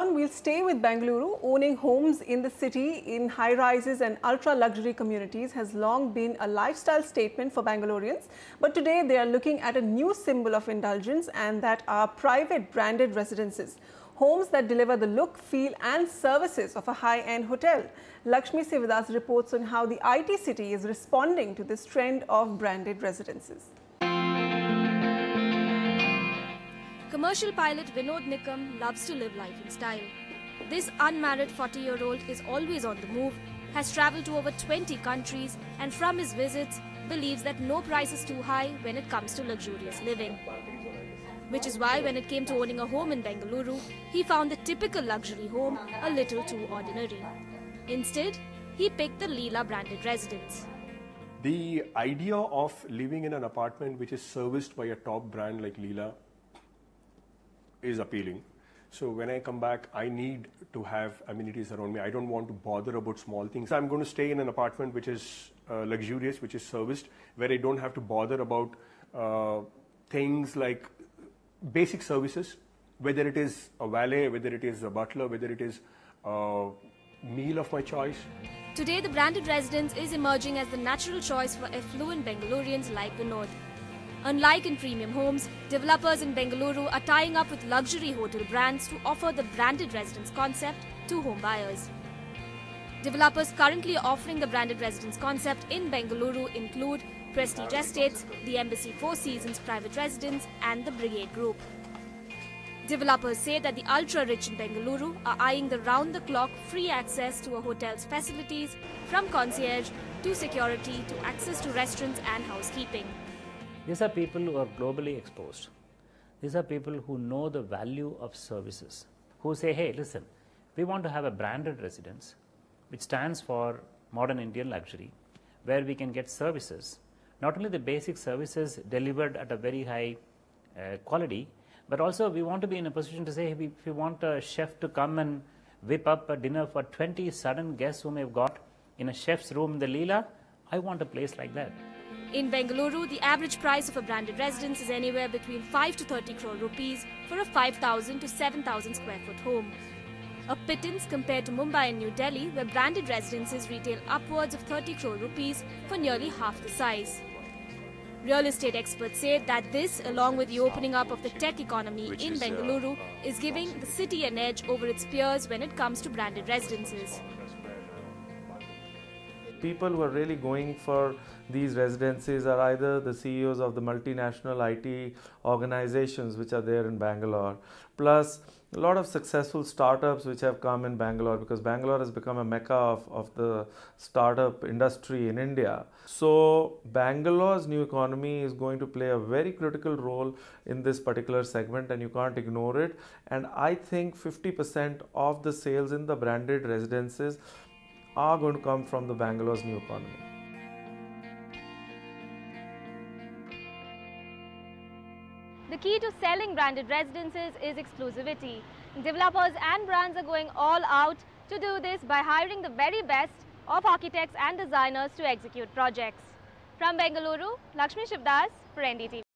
on, we'll stay with Bengaluru. Owning homes in the city in high-rises and ultra-luxury communities has long been a lifestyle statement for Bengalurians. But today they are looking at a new symbol of indulgence, and that are private branded residences. Homes that deliver the look, feel and services of a high-end hotel. Lakshmi Sivadas reports on how the IT city is responding to this trend of branded residences. Commercial pilot Vinod Nikam loves to live life in style. This unmarried 40-year-old is always on the move, has travelled to over 20 countries, and from his visits believes that no price is too high when it comes to luxurious living. Which is why when it came to owning a home in Bengaluru, he found the typical luxury home a little too ordinary. Instead, he picked the Leela branded residence. The idea of living in an apartment which is serviced by a top brand like Leela is appealing. So when I come back, I need to have amenities around me. I don't want to bother about small things. I'm going to stay in an apartment which is luxurious, which is serviced, where I don't have to bother about things like basic services, whether it is a valet, whether it is a butler, whether it is a meal of my choice. Today, the branded residence is emerging as the natural choice for affluent Bengalurians like Vinod. Unlike in premium homes, developers in Bengaluru are tying up with luxury hotel brands to offer the branded residence concept to home buyers. Developers currently offering the branded residence concept in Bengaluru include Prestige Estates, the Embassy Four Seasons Private Residence and the Brigade Group. Developers say that the ultra-rich in Bengaluru are eyeing the round-the-clock free access to a hotel's facilities, from concierge to security to access to restaurants and housekeeping. These are people who are globally exposed. These are people who know the value of services, who say, hey, listen, we want to have a branded residence which stands for modern Indian luxury, where we can get services, not only the basic services delivered at a very high quality, but also we want to be in a position to say, if we want a chef to come and whip up a dinner for 20 sudden guests whom we've got in a chef's room in the Leela, I want a place like that. In Bengaluru, the average price of a branded residence is anywhere between 5 to 30 crore rupees for a 5,000 to 7,000 square foot home. A pittance compared to Mumbai and New Delhi, where branded residences retail upwards of 30 crore rupees for nearly half the size. Real estate experts say that this, along with the opening up of the tech economy in Bengaluru, is giving the city an edge over its peers when it comes to branded residences. People who are really going for these residences are either the CEOs of the multinational IT organizations which are there in Bangalore, plus a lot of successful startups which have come in Bangalore, because Bangalore has become a mecca of the startup industry in India. So Bangalore's new economy is going to play a very critical role in this particular segment, and you can't ignore it. And I think 50% of the sales in the branded residences are going to come from the Bangalore's new economy. The key to selling branded residences is exclusivity. Developers and brands are going all out to do this by hiring the very best of architects and designers to execute projects. From Bengaluru, Lakshmi Sivadas for NDTV.